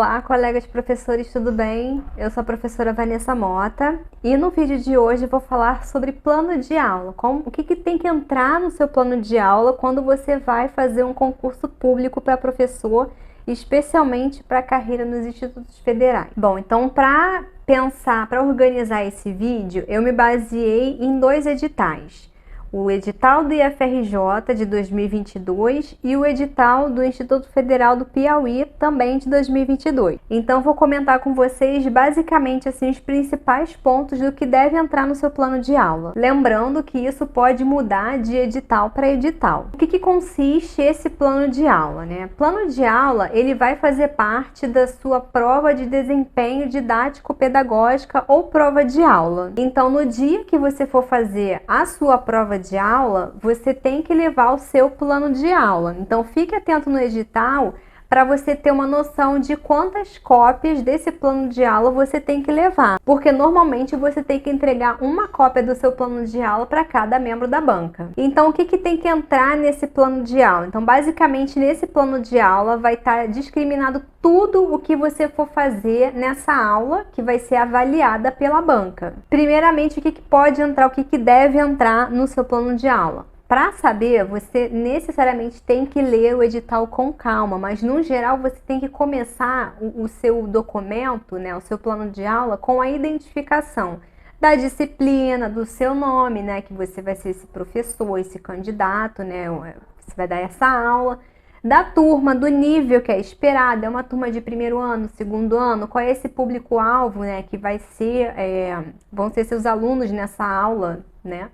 Olá, colegas professores, tudo bem? Eu sou a professora Vanessa Mota e no vídeo de hoje eu vou falar sobre plano de aula. O que tem que entrar no seu plano de aula quando você vai fazer um concurso público para professor, especialmente para a carreira nos institutos federais. Bom, então para organizar esse vídeo, eu me baseei em dois editais. O edital do IFRJ de 2022 e o edital do Instituto Federal do Piauí também de 2022. Então vou comentar com vocês basicamente assim os principais pontos do que deve entrar no seu plano de aula. Lembrando que isso pode mudar de edital para edital. O que consiste esse plano de aula, né? Plano de aula, ele vai fazer parte da sua prova de desempenho didático-pedagógica ou prova de aula. Então no dia que você for fazer a sua prova de aula, você tem que levar o seu plano de aula. Então fique atento no edital para você ter uma noção de quantas cópias desse plano de aula você tem que levar, porque normalmente você tem que entregar uma cópia do seu plano de aula para cada membro da banca. Então o que tem que entrar nesse plano de aula? Então basicamente nesse plano de aula vai estar discriminado tudo o que você for fazer nessa aula que vai ser avaliada pela banca. Primeiramente, o que pode entrar, o que deve entrar no seu plano de aula? Para saber, você necessariamente tem que ler o edital com calma, mas no geral você tem que começar o seu documento, né, o seu plano de aula, com a identificação da disciplina, do seu nome, né, que você vai ser esse professor, esse candidato, né, você vai dar essa aula, da turma, do nível que é esperado, é uma turma de primeiro ano, segundo ano, qual é esse público-alvo, né, que vai ser, vão ser seus alunos nessa aula, né?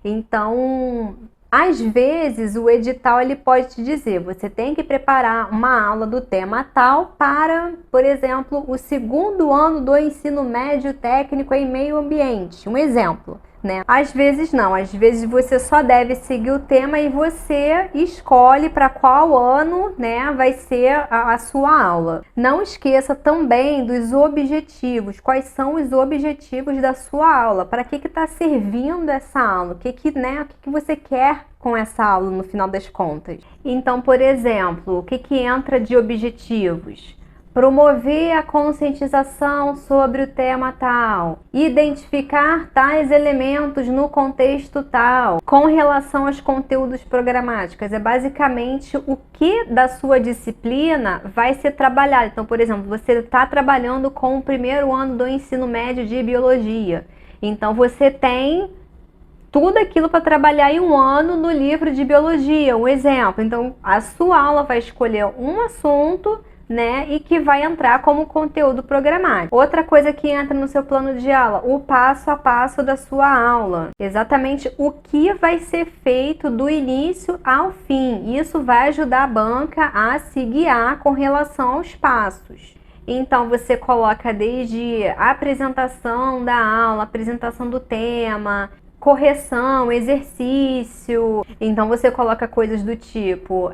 Então, às vezes o edital ele pode te dizer, você tem que preparar uma aula do tema tal para, por exemplo, o segundo ano do ensino médio técnico em meio ambiente, um exemplo. Né? Às vezes não, às vezes você só deve seguir o tema e você escolhe para qual ano, né, vai ser a sua aula. Não esqueça também dos objetivos, quais são os objetivos da sua aula, para que está servindo essa aula, o que você quer com essa aula no final das contas. Então, por exemplo, o que entra de objetivos? Promover a conscientização sobre o tema tal, identificar tais elementos no contexto tal, com relação aos conteúdos programáticos. É basicamente o que da sua disciplina vai ser trabalhado. Então, por exemplo, você está trabalhando com o primeiro ano do ensino médio de biologia. Então, você tem tudo aquilo para trabalhar em um ano no livro de biologia, um exemplo. Então, a sua aula vai escolher um assunto, né, e que vai entrar como conteúdo programático. Outra coisa que entra no seu plano de aula, o passo a passo da sua aula. Exatamente o que vai ser feito do início ao fim. Isso vai ajudar a banca a se guiar com relação aos passos. Então, você coloca desde a apresentação da aula, apresentação do tema, correção, exercício. Então você coloca coisas do tipo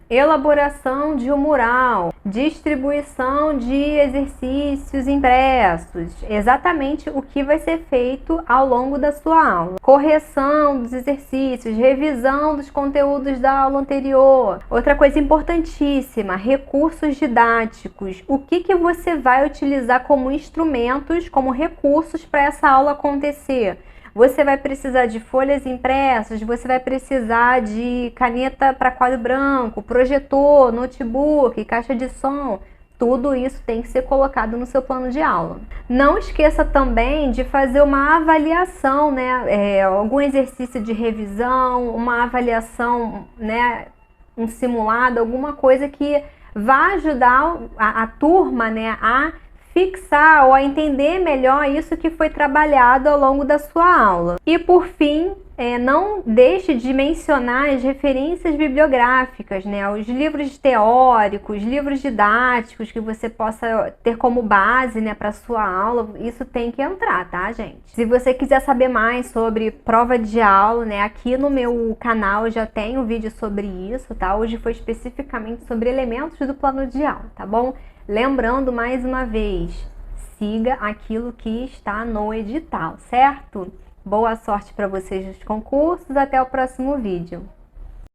elaboração de um mural, distribuição de exercícios impressos, exatamente o que vai ser feito ao longo da sua aula. Correção dos exercícios, revisão dos conteúdos da aula anterior. Outra coisa importantíssima, recursos didáticos. O que você vai utilizar como instrumentos, como recursos para essa aula acontecer? Você vai precisar de folhas impressas, você vai precisar de caneta para quadro branco, projetor, notebook, caixa de som. Tudo isso tem que ser colocado no seu plano de aula. Não esqueça também de fazer uma avaliação, né? Algum exercício de revisão, uma avaliação, né? Um simulado, alguma coisa que vá ajudar a turma, né? A fixar ou a entender melhor isso que foi trabalhado ao longo da sua aula. E por fim, não deixe de mencionar as referências bibliográficas, né? Os livros teóricos, livros didáticos que você possa ter como base, né, para sua aula. Isso tem que entrar, tá, gente? Se você quiser saber mais sobre prova de aula, né, aqui no meu canal eu já tenho um vídeo sobre isso, tá? Hoje foi especificamente sobre elementos do plano de aula, tá bom? Lembrando mais uma vez, siga aquilo que está no edital, certo? Boa sorte para vocês nos concursos, até o próximo vídeo.